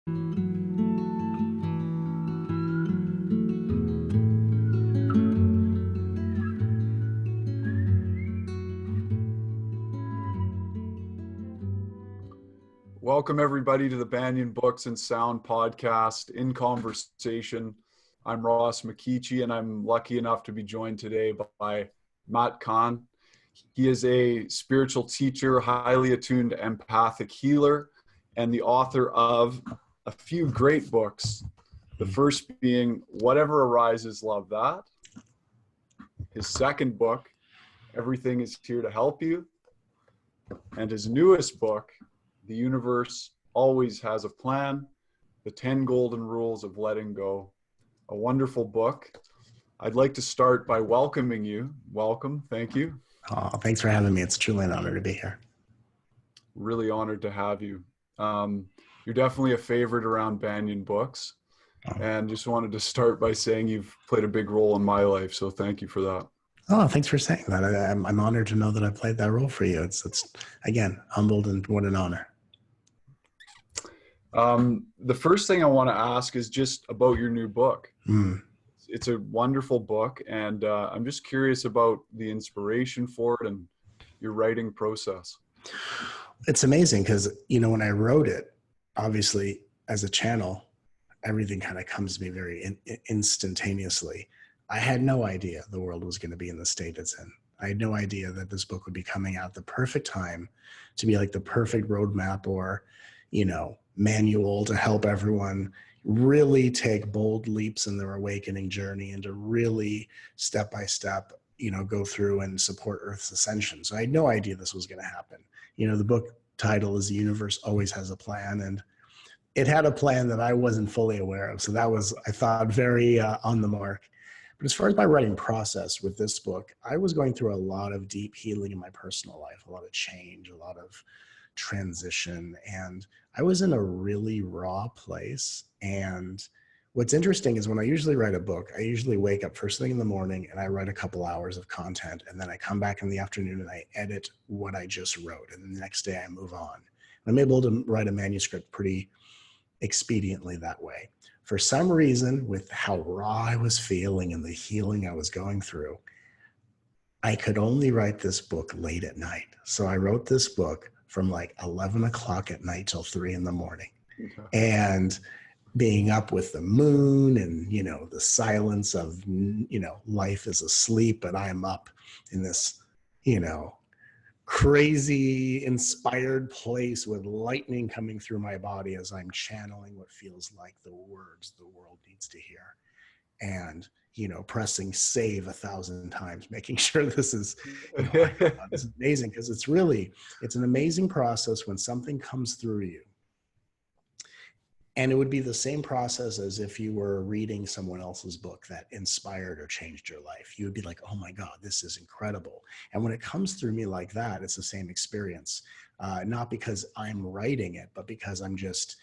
Welcome everybody to the Banyen Books and Sound podcast, In Conversation. I'm Ross McKeechee, and I'm lucky enough to be joined today by Matt Kahn. He is a spiritual teacher, highly attuned empathic healer, and the author of a few great books. The first being Whatever Arises, Love That. His second book, Everything is Here to Help You. And his newest book, The Universe Always Has a Plan, The 10 Golden Rules of Letting Go. A wonderful book. I'd like to start by welcoming you. Welcome. Thank you. Oh, thanks for having me. It's truly an honor to be here. Really honored to have you. You're definitely a favorite around Banyen Books. And just wanted to start by saying you've played a big role in my life. So thank you for that. Oh, thanks for saying that. I'm honored to know that I played that role for you. It's again, humbled, and what an honor. The first thing I want to ask is just about your new book. It's a wonderful book, and I'm just curious about the inspiration for it and your writing process. It's amazing because, when I wrote it, obviously as a channel, everything kind of comes to me very instantaneously. I had no idea the world was going to be in the state it's in. I had no idea that this book would be coming out the perfect time to be like the perfect roadmap or, manual to help everyone really take bold leaps in their awakening journey and to really step by step, go through and support Earth's ascension. So I had no idea this was going to happen. The book title is The Universe Always Has a Plan, and it had a plan that I wasn't fully aware of. So that was, I thought, very on the mark. But as far as my writing process with this book, I was going through a lot of deep healing in my personal life, a lot of change, a lot of transition, and I was in a really raw place. And what's interesting is when I usually write a book, I usually wake up first thing in the morning and I write a couple hours of content, and then I come back in the afternoon and I edit what I just wrote, and then the next day I move on. I'm able to write a manuscript pretty expediently that way. For some reason, with how raw I was feeling and the healing I was going through, I could only write this book late at night. So I wrote this book from like 11 o'clock at night till 3 in the morning. Okay. And being up with the moon and, the silence of, life is asleep, but I'm up in this, crazy inspired place with lightning coming through my body as I'm channeling what feels like the words the world needs to hear, and pressing save 1,000 times, making sure this is this is amazing, because it's an amazing process when something comes through you. And it would be the same process as if you were reading someone else's book that inspired or changed your life. You would be like, oh my God, this is incredible. And when it comes through me like that, it's the same experience. Not because I'm writing it, but because I'm just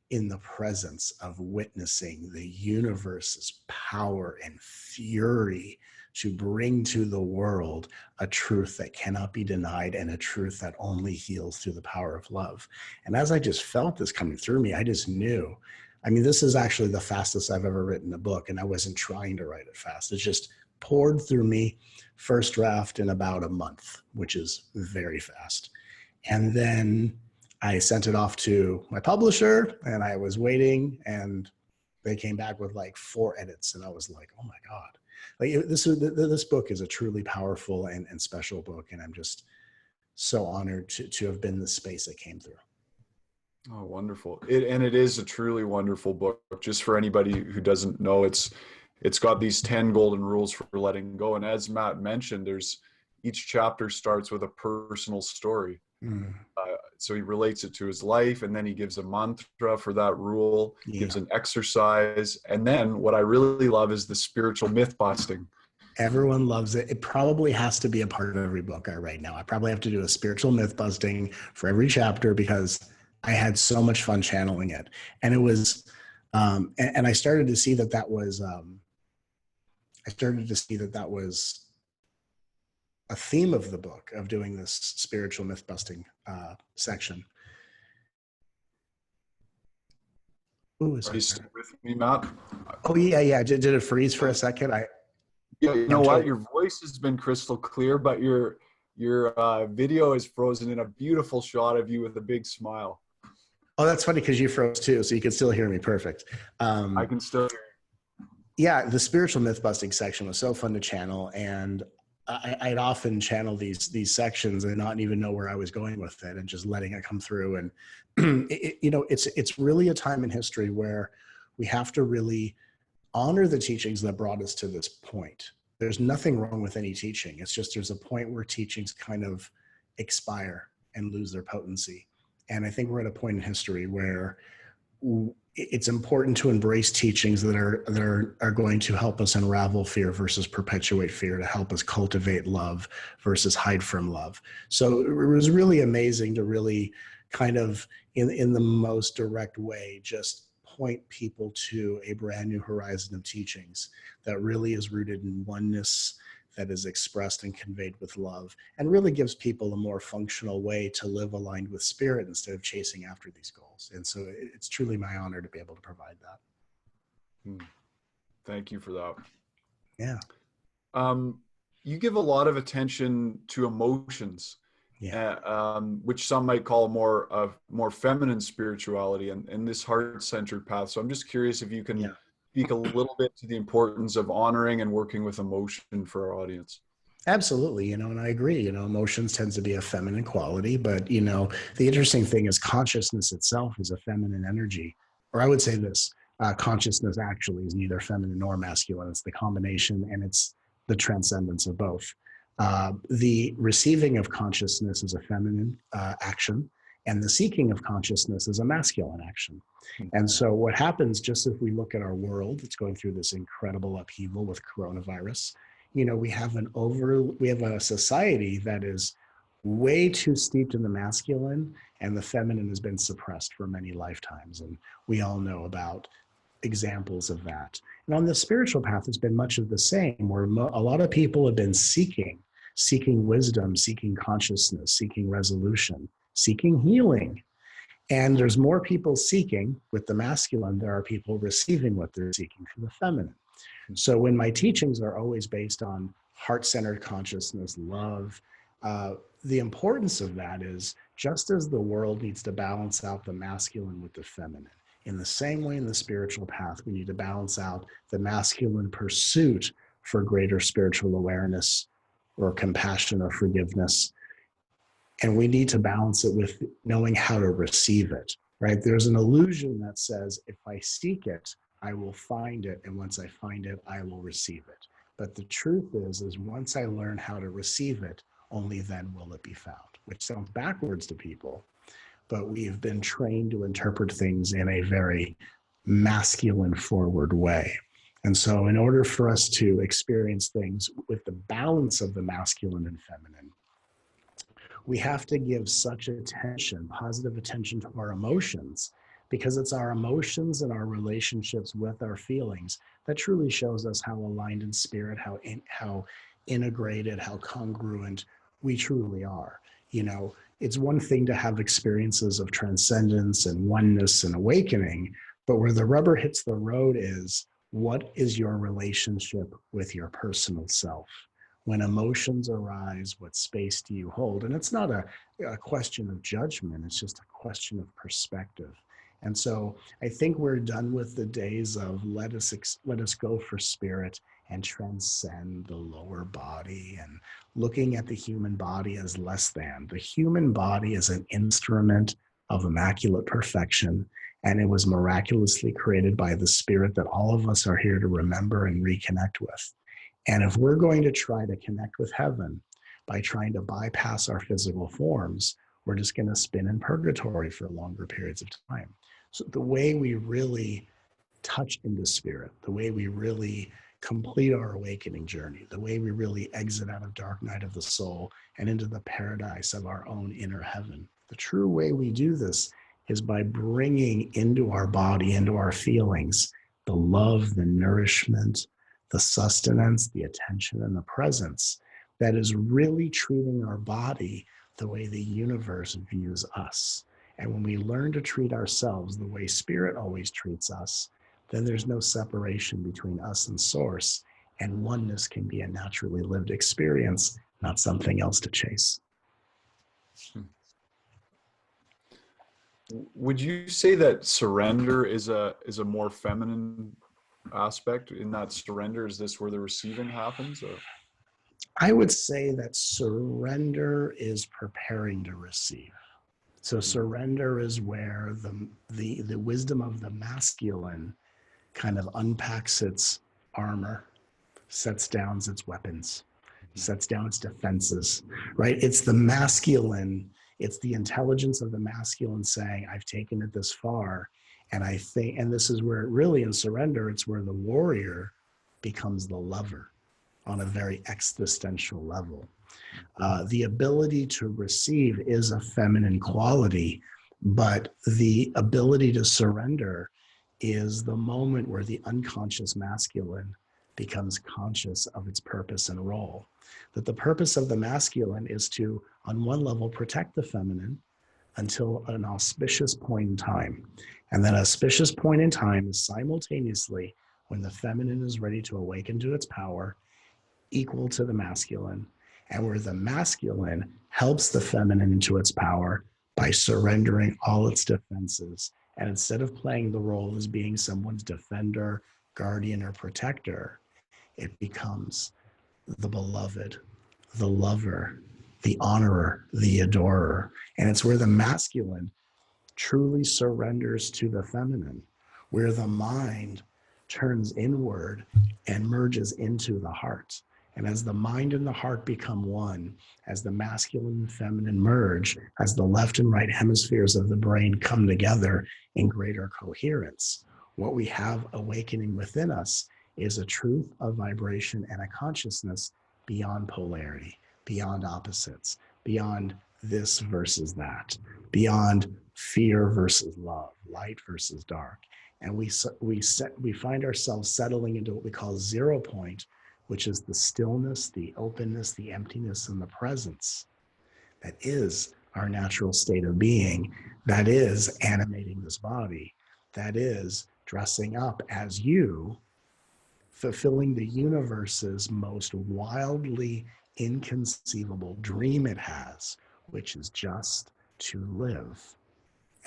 in the presence of witnessing the universe's power and fury to bring to the world a truth that cannot be denied, and a truth that only heals through the power of love. And as I just felt this coming through me, I just knew, this is actually the fastest I've ever written a book, and I wasn't trying to write it fast. It's just poured through me, first draft in about a month, which is very fast. And then I sent it off to my publisher, and I was waiting, and they came back with like 4 edits, and I was like, oh my God. This book is a truly powerful and special book, and I'm just so honored to have been the space it came through. Oh, wonderful. It is a truly wonderful book. Just for anybody who doesn't know, it's got these 10 golden rules for letting go. And as Matt mentioned, each chapter starts with a personal story. So he relates it to his life, and then he gives a mantra for that rule, gives an exercise. And then what I really love is the spiritual myth busting. Everyone loves it. It probably has to be a part of every book I write now. I probably have to do a spiritual myth busting for every chapter, because I had so much fun channeling it. And it was, and I started to see that was a theme of the book, of doing this spiritual myth busting section. Ooh, Are you sorry. still with me, Matt? Oh yeah, yeah. Did it freeze for a second? Yeah, you Yeah, know I'm what? totally. Your voice has been crystal clear, but your video is frozen in a beautiful shot of you with a big smile. Oh, that's funny because you froze too, so you can still hear me perfect. I Um, can still yeah, the spiritual myth busting section was so fun to channel, and I'd often channel these sections and not even know where I was going with it, and just letting it come through. And it's really a time in history where we have to really honor the teachings that brought us to this point. There's nothing wrong with any teaching. It's just there's a point where teachings kind of expire and lose their potency. And I think we're at a point in history where it's important to embrace teachings that are going to help us unravel fear versus perpetuate fear, to help us cultivate love versus hide from love. So it was really amazing to really kind of in the most direct way just point people to a brand new horizon of teachings that really is rooted in oneness, that is expressed and conveyed with love, and really gives people a more functional way to live aligned with spirit instead of chasing after these goals. And so it's truly my honor to be able to provide that. thank you for that. Yeah. Um, you give a lot of attention to emotions, Yeah. which some might call more feminine spirituality and this heart-centered path. So I'm just curious if you can Yeah. speak a little bit to the importance of honoring and working with emotion for our audience. Absolutely, and I agree. Emotions tends to be a feminine quality, but the interesting thing is consciousness itself is a feminine energy. Or I would say this: consciousness actually is neither feminine nor masculine. It's the combination, and it's the transcendence of both. The receiving of consciousness is a feminine action, and the seeking of consciousness is a masculine action. And so, what happens, just if we look at our world, it's going through this incredible upheaval with coronavirus. We have a society that is way too steeped in the masculine, and the feminine has been suppressed for many lifetimes, and we all know about examples of that. And on the spiritual path, it's been much of the same, where a lot of people have been seeking wisdom, seeking consciousness, seeking resolution, seeking healing. And there's more people seeking with the masculine, there are people receiving what they're seeking from the feminine. So when my teachings are always based on heart-centered consciousness, love, the importance of that is just as the world needs to balance out the masculine with the feminine, in the same way in the spiritual path, we need to balance out the masculine pursuit for greater spiritual awareness or compassion or forgiveness. And we need to balance it with knowing how to receive it, right? There's an illusion that says, if I seek it, I will find it. And once I find it, I will receive it. But the truth is once I learn how to receive it, only then will it be found, which sounds backwards to people, but we've been trained to interpret things in a very masculine forward way. And so in order for us to experience things with the balance of the masculine and feminine, we have to give such attention, positive attention to our emotions, because it's our emotions and our relationships with our feelings that truly shows us how aligned in spirit, how integrated, how congruent we truly are. It's one thing to have experiences of transcendence and oneness and awakening, but where the rubber hits the road is, what is your relationship with your personal self? When emotions arise, what space do you hold? And it's not a question of judgment, it's just a question of perspective. And so I think we're done with the days of let us go for spirit and transcend the lower body and looking at the human body as less than. The human body is an instrument of immaculate perfection, and it was miraculously created by the spirit that all of us are here to remember and reconnect with. And if we're going to try to connect with heaven by trying to bypass our physical forms, we're just going to spin in purgatory for longer periods of time. So the way we really touch into spirit, the way we really complete our awakening journey, the way we really exit out of dark night of the soul and into the paradise of our own inner heaven, the true way we do this is by bringing into our body, into our feelings, the love, the nourishment, the sustenance, the attention, and the presence that is really treating our body the way the universe views us. And when we learn to treat ourselves the way spirit always treats us, then there's no separation between us and source, and oneness can be a naturally lived experience, not something else to chase. Would you say that surrender is a more feminine aspect? In that surrender, is this where the receiving happens, or? I would say that surrender is preparing to receive. So surrender is where the wisdom of the masculine kind of unpacks its armor, sets down its weapons, sets down its defenses, right? It's the masculine, it's the intelligence of the masculine saying, I've taken it this far. And I think, and this is where it really in surrender, it's where the warrior becomes the lover on a very existential level. The ability to receive is a feminine quality, but the ability to surrender is the moment where the unconscious masculine becomes conscious of its purpose and role. That the purpose of the masculine is to, on one level, protect the feminine until an auspicious point in time. And that auspicious point in time is simultaneously when the feminine is ready to awaken to its power, equal to the masculine, and where the masculine helps the feminine into its power by surrendering all its defenses. And instead of playing the role as being someone's defender, guardian, or protector, it becomes the beloved, the lover, the honorer, the adorer. And it's where the masculine truly surrenders to the feminine, where the mind turns inward and merges into the heart. And as the mind and the heart become one, as the masculine and feminine merge, as the left and right hemispheres of the brain come together in greater coherence, what we have awakening within us is a truth, a vibration, and a consciousness beyond polarity, beyond opposites, beyond this versus that, beyond fear versus love, light versus dark. And we find ourselves settling into what we call 0 point, which is the stillness, the openness, the emptiness, and the presence that is our natural state of being, that is animating this body, that is dressing up as you, fulfilling the universe's most wildly inconceivable dream it has, which is just to live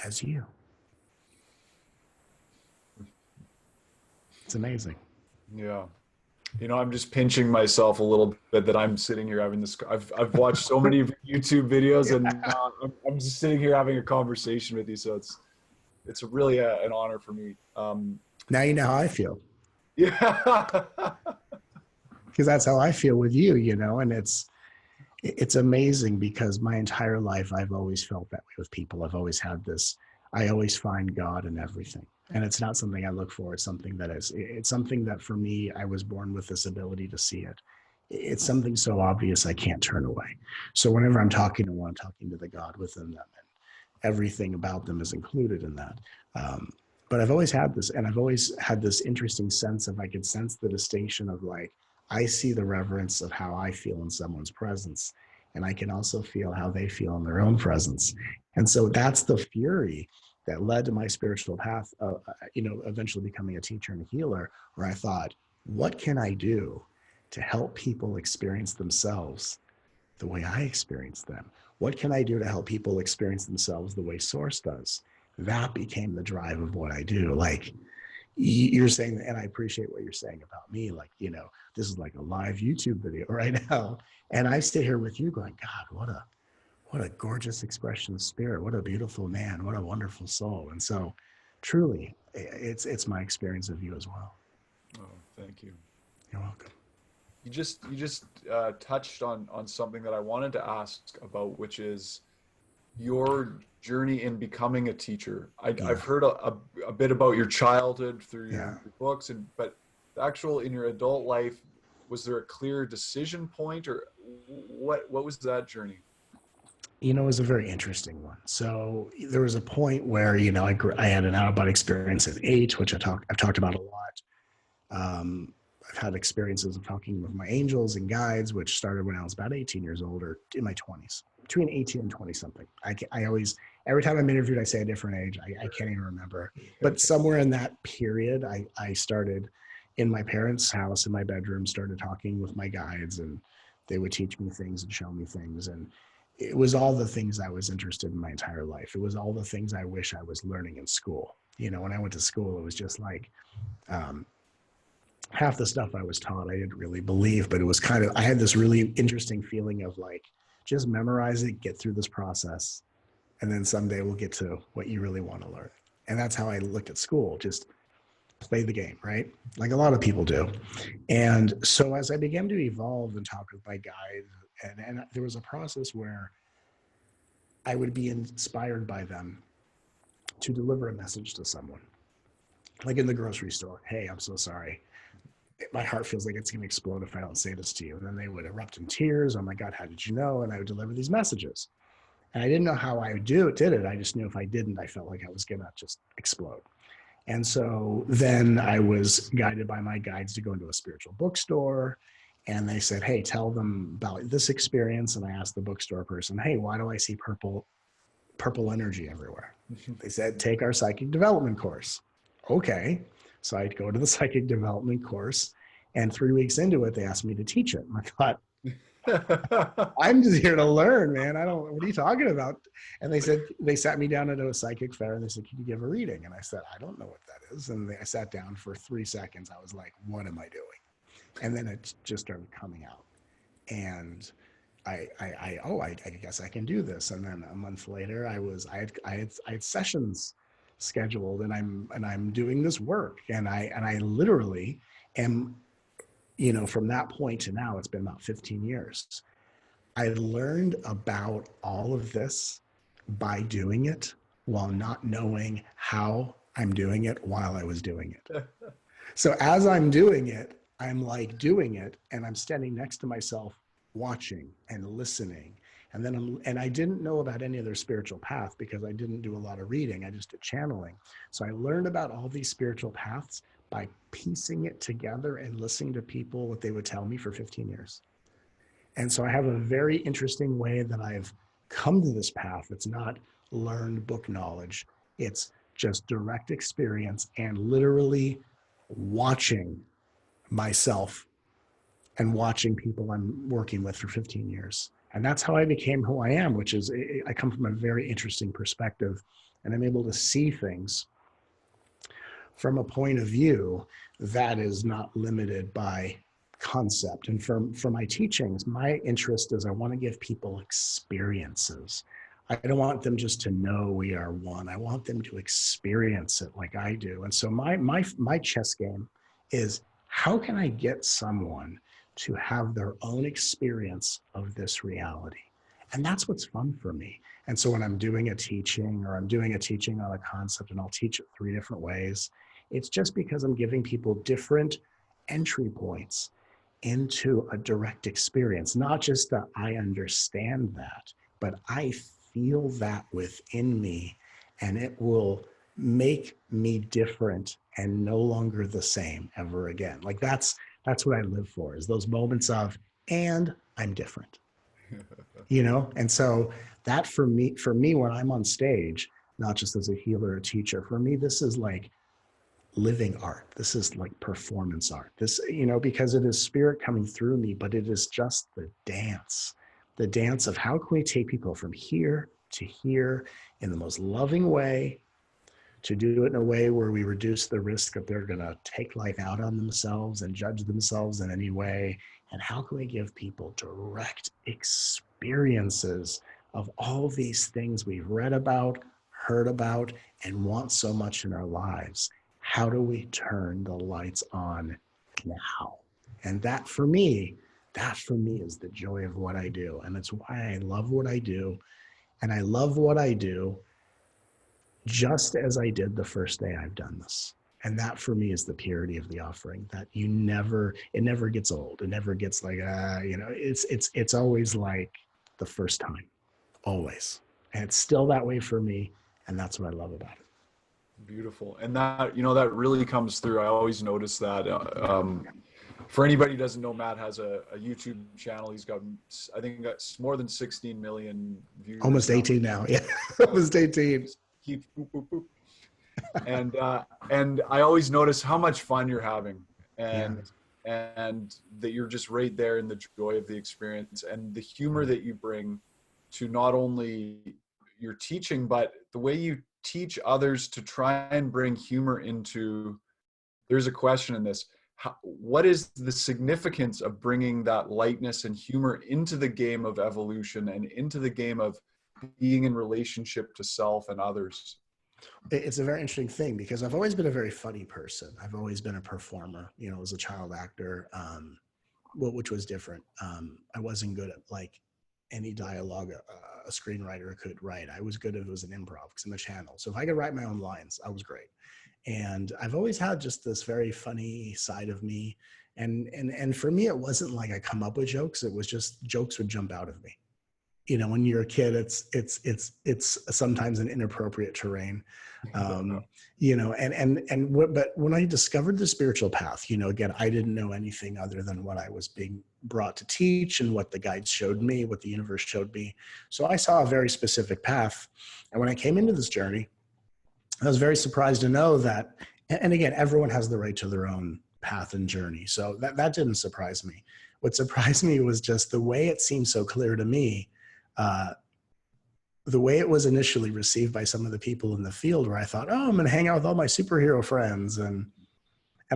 as you. It's amazing. Yeah. You know, I'm just pinching myself a little bit that I'm sitting here having this. I've watched so many YouTube videos, and now I'm just sitting here having a conversation with you. So it's really an honor for me. Now you know how I feel. Yeah. Because that's how I feel with you, you know, and it's amazing because my entire life I've always felt that way with people. I've always had this, I always find God in everything. And it's not something I look for. It's something that for me, I was born with this ability to see it. It's something so obvious I can't turn away. So whenever I'm talking to one, I'm talking to the God within them, and everything about them is included in that. But I've always had this, and I've always had this interesting sense of, I could sense the distinction of like, I see the reverence of how I feel in someone's presence, and I can also feel how they feel in their own presence. And so that's the fury that led to my spiritual path, eventually becoming a teacher and a healer, where I thought, what can I do to help people experience themselves the way I experience them? What can I do to help people experience themselves the way Source does? That became the drive of what I do. Like you're saying, and I appreciate what you're saying about me. Like, you know, this is like a live YouTube video right now. And I sit here with you going, God, what a gorgeous expression of spirit. What a beautiful man. What a wonderful soul. And so truly, it's my experience of you as well. Oh, thank you. You're welcome. You just touched on something that I wanted to ask about, which is your journey in becoming a teacher. I've heard a bit about your childhood through your books, but actual in your adult life, was there a clear decision point, or what was that journey? You know, it was a very interesting one. So there was a point where, you know, I had an out-of-body experience at 8, which I've talked about a lot. I've had experiences of talking with my angels and guides, which started when I was about 18 years old, or in my 20s. between 18 and 20 something. I always, every time I'm interviewed, I say a different age. I can't even remember. But somewhere in that period, I started in my parents' house in my bedroom, started talking with my guides, and they would teach me things and show me things. And it was all the things I was interested in my entire life. It was all the things I wish I was learning in school. You know, when I went to school, it was just like, half the stuff I was taught, I didn't really believe, but it was kind of, I had this really interesting feeling of like, just memorize it, get through this process, and then someday we'll get to what you really want to learn. And that's how I looked at school, just play the game, right? Like a lot of people do. And so as I began to evolve and talk with my guide, and there was a process where I would be inspired by them to deliver a message to someone. Like in the grocery store, hey, I'm so sorry. My heart feels like it's going to explode if I don't say this to you. And then they would erupt in tears. Oh my God, how did you know? And I would deliver these messages. And I didn't know how I did it. I just knew if I didn't, I felt like I was going to just explode. And so then I was guided by my guides to go into a spiritual bookstore. And they said, hey, tell them about this experience. And I asked the bookstore person, hey, why do I see purple energy everywhere? They said, take our psychic development course. Okay. So I'd go to the psychic development course, and 3 weeks into it, they asked me to teach it. And I thought, I'm just here to learn, man. What are you talking about? And they said, they sat me down at a psychic fair and they said, can you give a reading? And I said, I don't know what that is. And I sat down for 3 seconds. I was like, what am I doing? And then it just started coming out. And I guess I can do this. And then a month later, I had sessions scheduled, and I'm doing this work, and I literally am, you know, from that point to now, it's been about 15 years. I learned about all of this by doing it while not knowing how I'm doing it while I was doing it. So as I'm doing it, I'm like doing it, and I'm standing next to myself watching and listening. And then I didn't know about any other spiritual path because I didn't do a lot of reading. I just did channeling. So I learned about all these spiritual paths by piecing it together and listening to people, what they would tell me for 15 years. And so I have a very interesting way that I've come to this path. It's not learned book knowledge. It's just direct experience and literally watching myself and watching people I'm working with for 15 years. And that's how I became who I am, which is I come from a very interesting perspective, and I'm able to see things from a point of view that is not limited by concept. And for my teachings, my interest is I want to give people experiences. I don't want them just to know we are one. I want them to experience it like I do. And so my chess game is, how can I get someone to have their own experience of this reality? And that's what's fun for me. And so when I'm doing a teaching, or I'm doing a teaching on a concept, and I'll teach it 3 different ways, it's just because I'm giving people different entry points into a direct experience, not just that I understand that, but I feel that within me, and it will make me different and no longer the same ever again. Like that's what I live for, is those moments of, and I'm different, you know? And so that for me, when I'm on stage, not just as a healer or teacher, for me, this is like living art. This is like performance art. This, you know, because it is spirit coming through me, but it is just the dance of how can we take people from here to here in the most loving way, to do it in a way where we reduce the risk that they're going to take life out on themselves and judge themselves in any way. And how can we give people direct experiences of all these things we've read about, heard about, and want so much in our lives? How do we turn the lights on now? And that for me is the joy of what I do. And it's why I love what I do. And I love what I do just as I did the first day I've done this. And that for me is the purity of the offering, that it never gets old. It never gets like, you know, it's always like the first time, always. And it's still that way for me. And that's what I love about it. Beautiful. And that, you know, that really comes through. I always notice that For anybody who doesn't know, Matt has a YouTube channel. He's got, I think, got more than 16 million viewers. Almost 18 now. Yeah, almost 18. Keep boop, boop, boop. And I always notice how much fun you're having, and that you're just right there in the joy of the experience and the humor that you bring to not only your teaching, but the way you teach others to try and bring humor into. There's a question in this. What is the significance of bringing that lightness and humor into the game of evolution and into the game of being in relationship to self and others? It's a very interesting thing because I've always been a very funny person. I've always been a performer, as a child actor, which was different. I wasn't good at like any dialogue a screenwriter could write. I was good if it was an improv because I'm a channel. So if I could write my own lines, I was great. And I've always had just this very funny side of me. And for me, it wasn't like I come up with jokes. It was just jokes would jump out of me. When you're a kid, it's sometimes an inappropriate terrain. But when I discovered the spiritual path, again, I didn't know anything other than what I was being brought to teach and what the guides showed me, what the universe showed me. So I saw a very specific path. And when I came into this journey, I was very surprised to know that, and again, everyone has the right to their own path and journey. So that didn't surprise me. What surprised me was just the way it seemed so clear to me, the way it was initially received by some of the people in the field, where I thought, oh, I'm going to hang out with all my superhero friends. And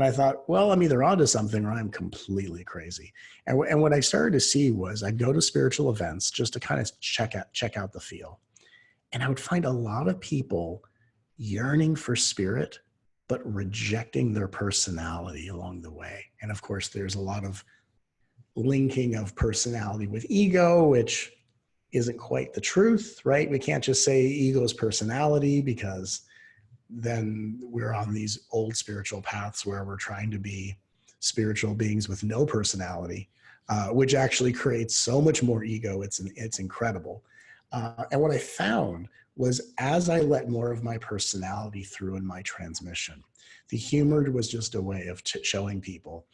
I thought, well, I'm either onto something or I'm completely crazy. And what I started to see was I'd go to spiritual events just to kind of check out the feel. And I would find a lot of people yearning for spirit, but rejecting their personality along the way. And of course, there's a lot of linking of personality with ego, which isn't quite the truth, right? We can't just say ego is personality, because then we're on these old spiritual paths where we're trying to be spiritual beings with no personality, which actually creates so much more ego. It's incredible. And what I found was, as I let more of my personality through in my transmission, the humor was just a way of showing people,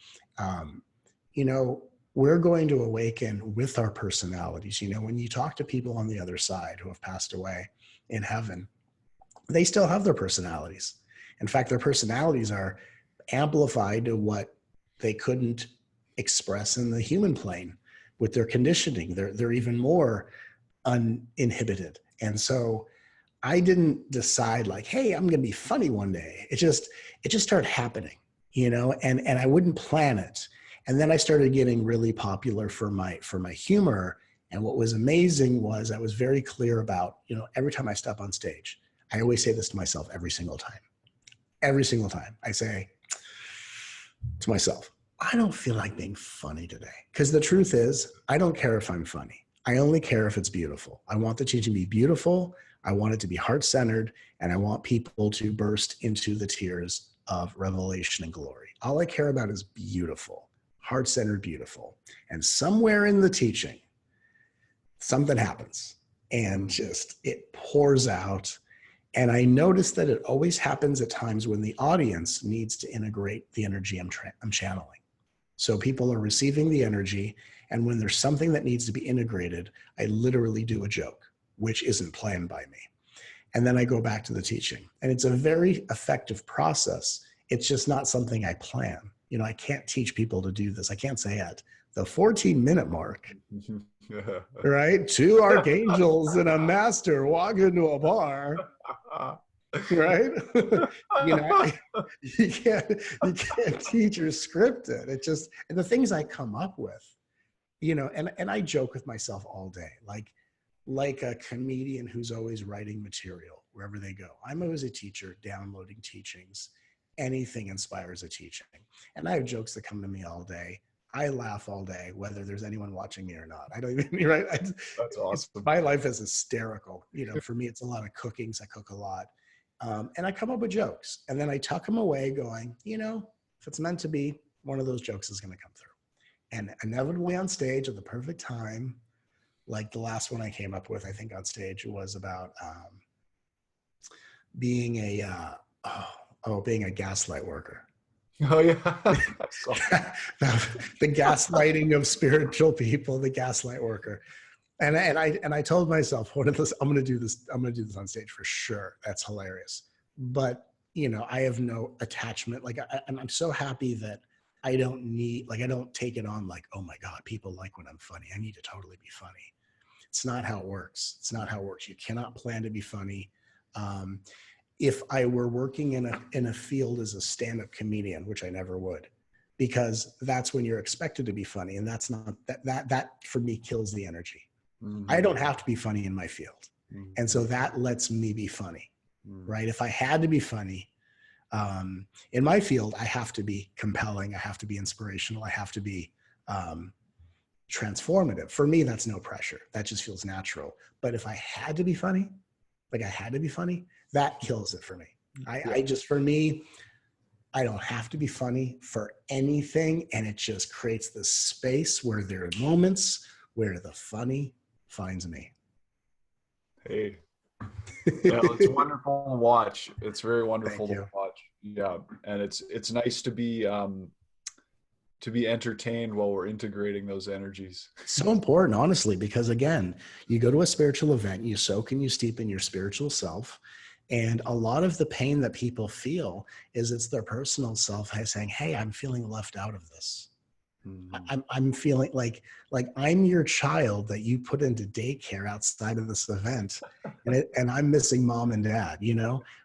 we're going to awaken with our personalities. When you talk to people on the other side who have passed away in heaven, they still have their personalities. In fact, their personalities are amplified to what they couldn't express in the human plane with their conditioning. They're even more uninhibited. And so I didn't decide like, hey, I'm going to be funny one day. It just started happening, and I wouldn't plan it. And then I started getting really popular for my humor. And what was amazing was I was very clear about, every time I step on stage, I always say this to myself every single time. Every single time I say to myself, I don't feel like being funny today. Because the truth is, I don't care if I'm funny. I only care if it's beautiful. I want the teaching to be beautiful. I want it to be heart-centered, and I want people to burst into the tears of revelation and glory. All I care about is beautiful, heart-centered, beautiful. And somewhere in the teaching, something happens and just it pours out. And I notice that it always happens at times when the audience needs to integrate the energy I'm channeling. So people are receiving the energy, and when there's something that needs to be integrated, I literally do a joke, which isn't planned by me. And then I go back to the teaching. And it's a very effective process. It's just not something I plan. I can't teach people to do this. I can't say at the 14-minute mark, right? 2 archangels and a master walk into a bar, right? You can't teach or script it. It just, and the things I come up with, and I joke with myself all day, like a comedian who's always writing material wherever they go. I'm always a teacher downloading teachings. Anything inspires a teaching. And I have jokes that come to me all day. I laugh all day, whether there's anyone watching me or not. I don't even, right? That's awesome. My life is hysterical. For me, it's a lot of cooking. So I cook a lot. And I come up with jokes, and then I tuck them away going, if it's meant to be, one of those jokes is going to come through. And inevitably on stage at the perfect time, like the last one I came up with, I think on stage, was about being a gaslight worker. Oh yeah. I saw that. The gaslighting of spiritual people, the gaslight worker. And I told myself, I'm going to do this. I'm going to do this on stage for sure. That's hilarious. But I have no attachment. Like, and I'm so happy that I don't take it on like, oh my God, people like when I'm funny. I need to totally be funny. It's not how it works. It's not how it works. You cannot plan to be funny. Um, if I were working in a field as a stand-up comedian, which I never would, because that's when you're expected to be funny, and that's not that for me kills the energy. I don't have to be funny in my field. And so that lets me be funny, right? If I had to be funny in my field, I have to be compelling. I have to be inspirational. I have to be transformative. For me, that's no pressure. That just feels natural. But if I had to be funny, that kills it for me. For me, I don't have to be funny for anything. And it just creates this space where there are moments where the funny finds me. Hey, yeah, it's wonderful to watch. It's very wonderful to watch. Yeah, and it's nice to be entertained while we're integrating those energies. So important, honestly, because again, you go to a spiritual event, you soak and you steep in your spiritual self. And a lot of the pain that people feel is it's their personal self saying, hey, I'm feeling left out of this. I'm feeling like I'm your child that you put into daycare outside of this event, and I'm missing mom and dad,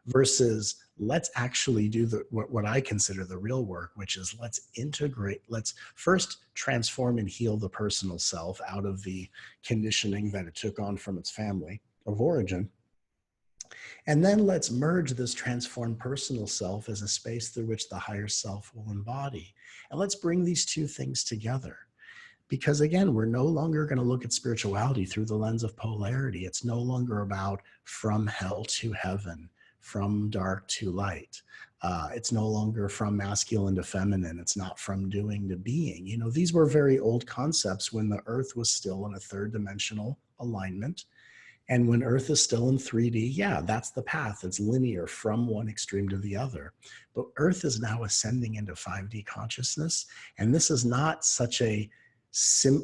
versus let's actually do what I consider the real work, which is let's integrate, let's first transform and heal the personal self out of the conditioning that it took on from its family of origin. And then let's merge this transformed personal self as a space through which the higher self will embody. And let's bring these two things together. Because again, we're no longer going to look at spirituality through the lens of polarity. It's no longer about from hell to heaven, from dark to light. It's no longer from masculine to feminine. It's not from doing to being. These were very old concepts when the earth was still in a third dimensional alignment. And when Earth is still in 3D, yeah, that's the path. It's linear from one extreme to the other. But Earth is now ascending into 5D consciousness. And this is not such a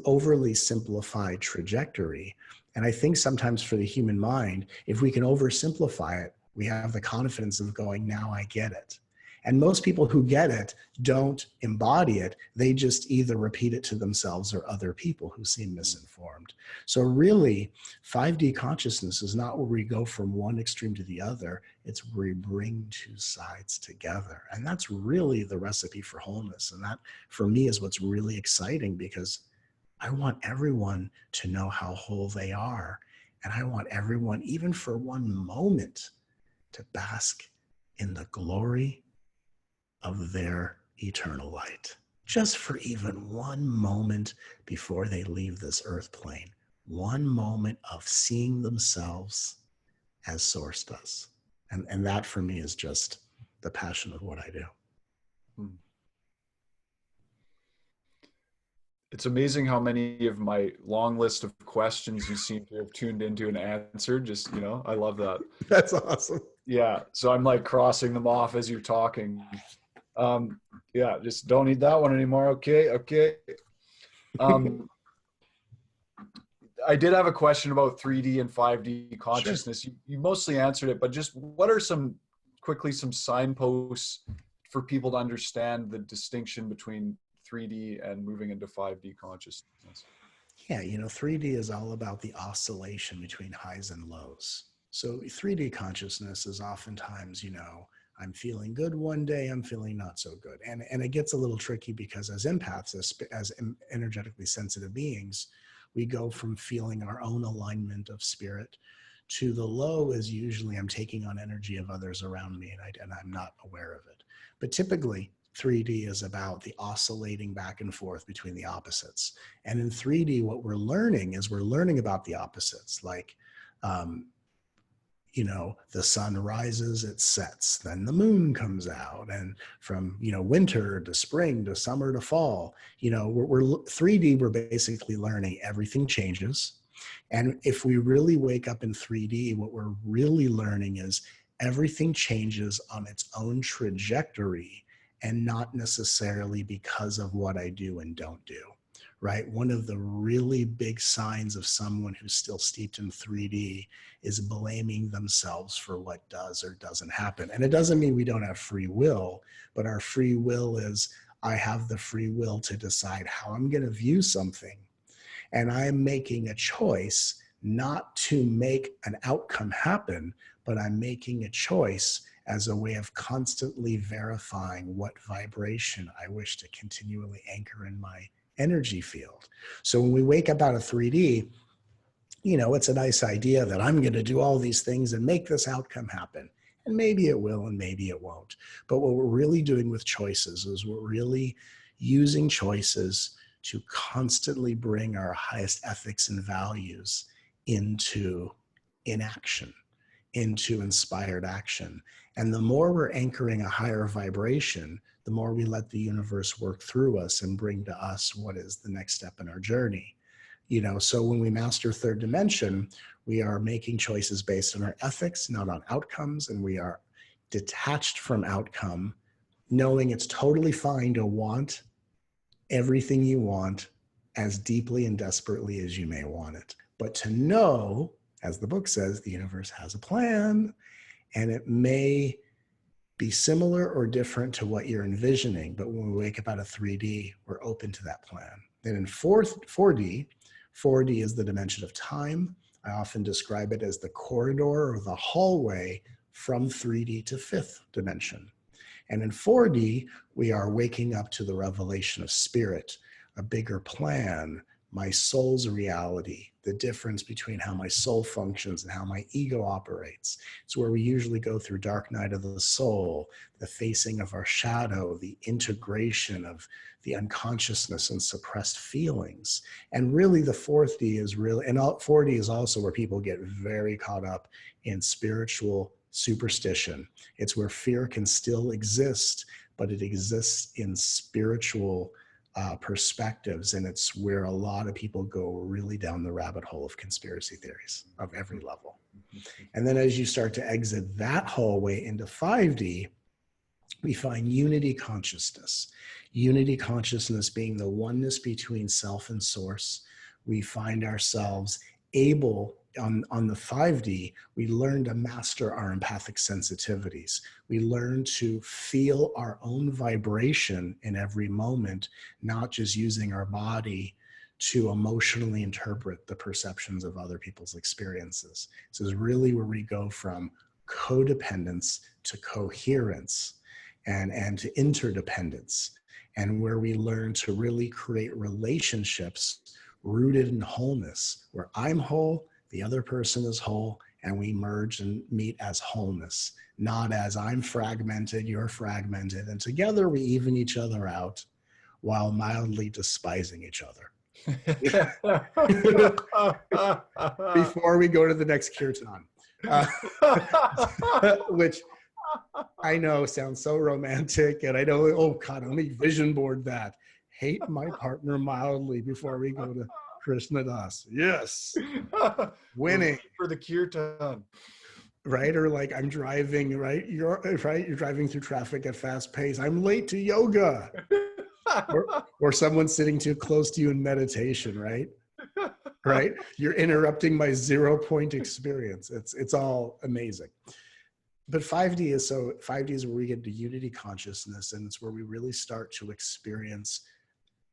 overly simplified trajectory. And I think sometimes for the human mind, if we can oversimplify it, we have the confidence of going, now I get it. And most people who get it don't embody it. They just either repeat it to themselves or other people who seem misinformed. So really, 5D consciousness is not where we go from one extreme to the other. It's where we bring two sides together. And that's really the recipe for wholeness. And that, for me, is what's really exciting, because I want everyone to know how whole they are. And I want everyone, even for one moment, to bask in the glory of their eternal light, just for even one moment before they leave this earth plane, one moment of seeing themselves as Source does. And that for me is just the passion of what I do. It's amazing how many of my long list of questions you seem to have tuned into and answered. Just, I love that. That's awesome. Yeah. So I'm like crossing them off as you're talking. Yeah, just don't need that one anymore. Okay. I did have a question about 3D and 5D consciousness. Sure. You mostly answered it, but just what are some signposts for people to understand the distinction between 3D and moving into 5D consciousness? Yeah, 3D is all about the oscillation between highs and lows. So 3D consciousness is oftentimes, I'm feeling good one day, I'm feeling not so good. And it gets a little tricky because as empaths, as energetically sensitive beings, we go from feeling our own alignment of spirit to the low is usually I'm taking on energy of others around me and I'm not aware of it. But typically 3D is about the oscillating back and forth between the opposites. And in 3D, what we're learning about the opposites, like, the sun rises, it sets, then the moon comes out, and from, winter to spring to summer to fall, we're 3D, we're basically learning everything changes. And if we really wake up in 3D, what we're really learning is everything changes on its own trajectory and not necessarily because of what I do and don't do, right? One of the really big signs of someone who's still steeped in 3D is blaming themselves for what does or doesn't happen. And it doesn't mean we don't have free will, but our free will is, I have the free will to decide how I'm going to view something. And I'm making a choice not to make an outcome happen, but I'm making a choice as a way of constantly verifying what vibration I wish to continually anchor in my energy field. So when we wake up out of 3D, it's a nice idea that I'm going to do all these things and make this outcome happen. And maybe it will, and maybe it won't. But what we're really doing with choices is we're really using choices to constantly bring our highest ethics and values into inaction, into inspired action. And the more we're anchoring a higher vibration, the more we let the universe work through us and bring to us what is the next step in our journey. So when we master third dimension, we are making choices based on our ethics, not on outcomes, and we are detached from outcome, knowing it's totally fine to want everything you want as deeply and desperately as you may want it. But to know, as the book says, the universe has a plan, and it may be similar or different to what you're envisioning. But when we wake up out of 3D, we're open to that plan. Then in 4D is the dimension of time. I often describe it as the corridor or the hallway from 3D to fifth dimension. And in 4D, we are waking up to the revelation of spirit, a bigger plan, my soul's reality, the difference between how my soul functions and how my ego operates. It's where we usually go through dark night of the soul, the facing of our shadow, the integration of the unconsciousness and suppressed feelings. And really the 4D is really, and 4D is also where people get very caught up in spiritual superstition. It's where fear can still exist, but it exists in spiritual perspectives, and it's where a lot of people go really down the rabbit hole of conspiracy theories of every level. And then as you start to exit that hallway into 5D, we find unity consciousness. Unity consciousness being the oneness between self and source. We find ourselves able, on the 5D, we learn to master our empathic sensitivities. We learn to feel our own vibration in every moment, not just using our body to emotionally interpret the perceptions of other people's experiences. This is really where we go from codependence to coherence and to interdependence, and where we learn to really create relationships rooted in wholeness, where I'm whole, the other person is whole, and we merge and meet as wholeness, not as I'm fragmented, you're fragmented, and together we even each other out while mildly despising each other. Before we go to the next kirtan, which I know sounds so romantic, and I know, oh God, let me vision board that. Hate my partner mildly before we go to Krishna Das. Yes. Winning. For the kirtan. Right? Or like I'm driving, right? You're driving through traffic at fast pace. I'm late to yoga. or someone's sitting too close to you in meditation, right? Right? You're interrupting my 0-point experience. It's all amazing. But 5D is where we get to unity consciousness, and it's where we really start to experience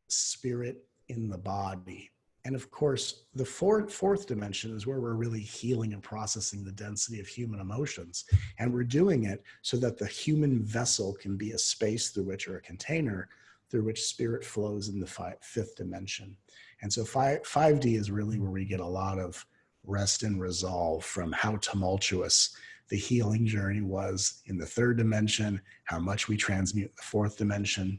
spirit in the body. And of course, the fourth dimension is where we're really healing and processing the density of human emotions. And we're doing it so that the human vessel can be a space through which, or a container through which spirit flows in the fifth dimension. And so 5D is really where we get a lot of rest and resolve from how tumultuous the healing journey was in the third dimension, how much we transmute the fourth dimension.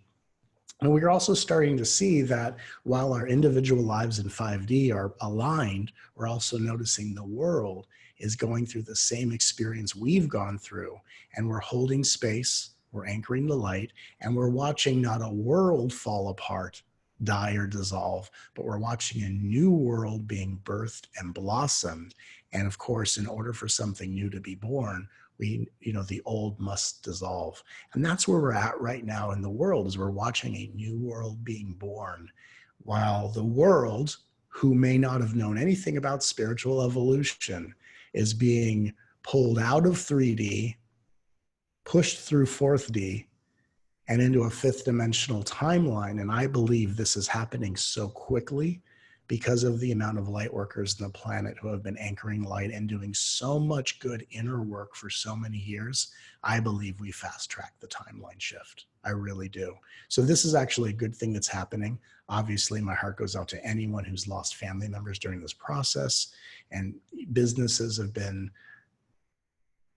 And we're also starting to see that while our individual lives in 5D are aligned, we're also noticing the world is going through the same experience we've gone through. And we're holding space, we're anchoring the light, and we're watching not a world fall apart, die or dissolve, but we're watching a new world being birthed and blossomed. And of course, in order for something new to be born, the old must dissolve. And that's where we're at right now in the world, is we're watching a new world being born, while the world, who may not have known anything about spiritual evolution, is being pulled out of 3D, pushed through 4th D, and into a 5th dimensional timeline. And I believe this is happening so quickly because of the amount of light workers on the planet who have been anchoring light and doing so much good inner work for so many years. I believe we fast track the timeline shift. I really do. So this is actually a good thing that's happening. Obviously, my heart goes out to anyone who's lost family members during this process, and businesses have been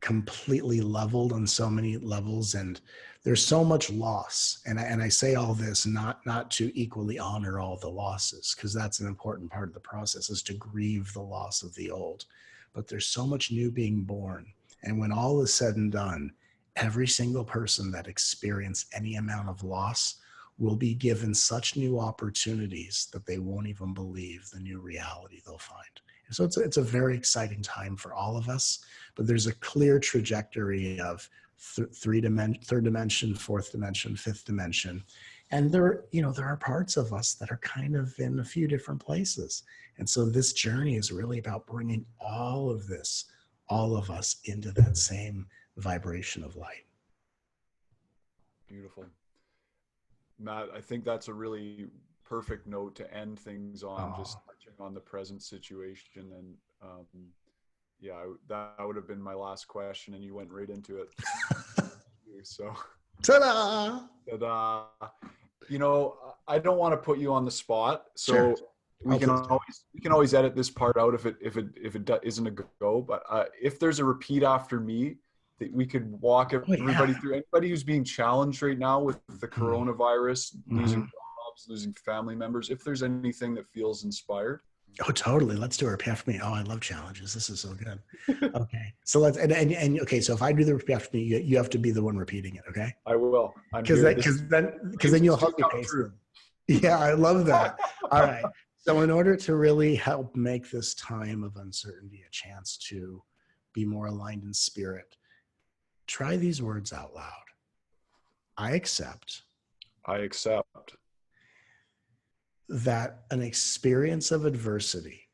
completely leveled on so many levels, and there's so much loss. And I say all this not to equally honor all the losses, because that's an important part of the process, is to grieve the loss of the old. But there's so much new being born. And when all is said and done, every single person that experienced any amount of loss will be given such new opportunities that they won't even believe the new reality they'll find. And so it's a very exciting time for all of us, but there's a clear trajectory of third dimension, 4th dimension, 5th dimension. And there are parts of us that are kind of in a few different places. And so this journey is really about bringing all of this, all of us, into that same vibration of light. Beautiful. Matt, I think that's a really perfect note to end things on, just touching on the present situation. And yeah, that would have been my last question, and you went right into it. So, ta-da! I don't want to put you on the spot, so sure. we can always edit this part out if it isn't a go. But if there's a repeat after me, that we could walk everybody through. Anybody who's being challenged right now with the coronavirus, losing jobs, losing family members, if there's anything that feels inspired. Oh, totally. Let's do a repeat after me. Oh, I love challenges. This is so good. Okay. So let's, and okay. So if I do the repeat after me, you have to be the one repeating it. Okay. I will. Because then you'll help me pace it. Yeah. I love that. All right. So in order to really help make this time of uncertainty a chance to be more aligned in spirit, try these words out loud. I accept. That an experience of adversity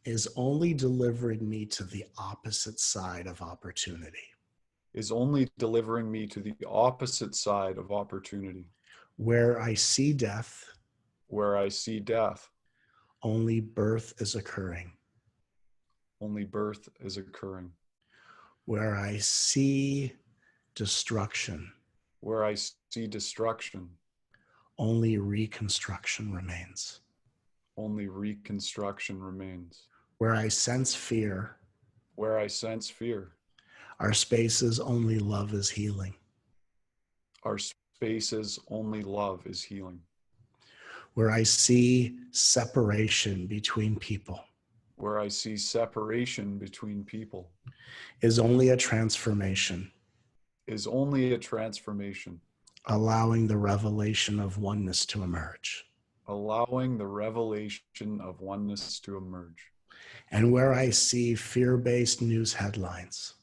is only delivering me to the opposite side of opportunity. Where I see death, only birth is occurring. Where I see destruction, only reconstruction remains. Where I sense fear, our spaces only love is healing. Where I see separation between people, is only a transformation. Allowing the revelation of oneness to emerge. And where I see fear-based news headlines,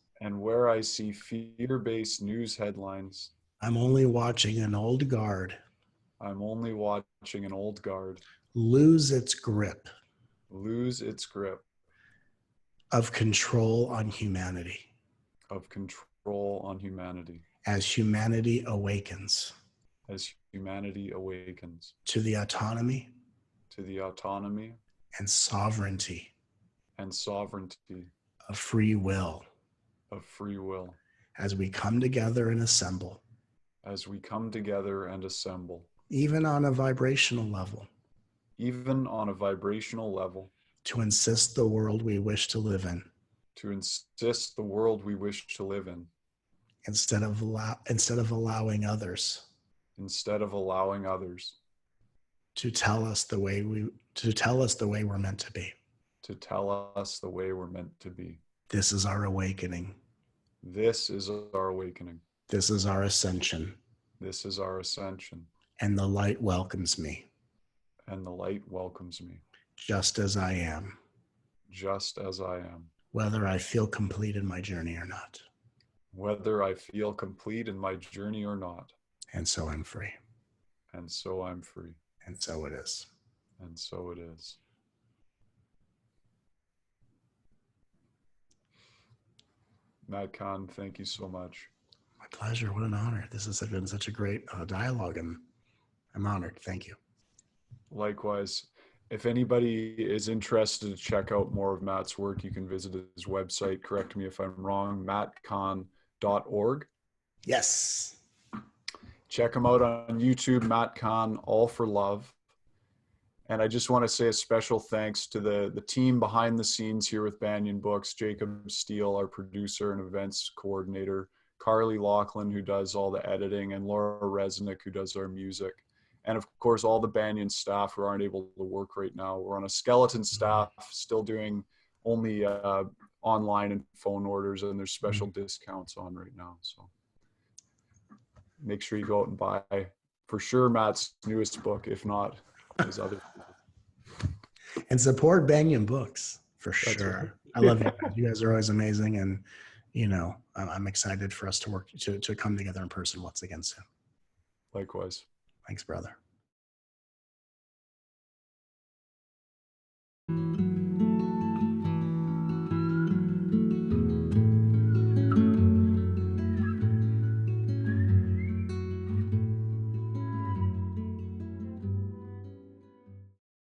I'm only watching an old guard lose its grip of control on humanity. As humanity awakens to the autonomy and sovereignty of free will, as we come together and assemble, even on a vibrational level, to insist the world we wish to live in, instead of allowing others to tell us the way we're meant to be. This is our awakening. This is our ascension. This is our ascension. And the light welcomes me. And the light welcomes me. Just as I am. Just as I am. Whether I feel complete in my journey or not. Whether I feel complete in my journey or not. And so I'm free. And so I'm free. And so it is. And so it is. Matt Kahn, thank you so much. My pleasure. What an honor. This has been such a great dialogue, and I'm honored. Thank you. Likewise. If anybody is interested to check out more of Matt's work, you can visit his website. Correct me if I'm wrong, mattkahn.org. Yes. Check him out on YouTube, Matt Kahn, All for Love. And I just want to say a special thanks to the team behind the scenes here with Banyen Books, Jacob Steele, our producer and events coordinator, Carly Laughlin, who does all the editing, and Laura Resnick, who does our music. And of course, all the Banyen staff who aren't able to work right now. We're on a skeleton staff, still doing only online and phone orders, and there's special discounts on right now. So make sure you go out and buy, for sure, Matt's newest book, if not his other. And support Banyen Books, for sure. Right. I love you guys. You guys are always amazing. And, you know, I'm excited for us to work to come together in person once again soon. Likewise. Thanks, brother.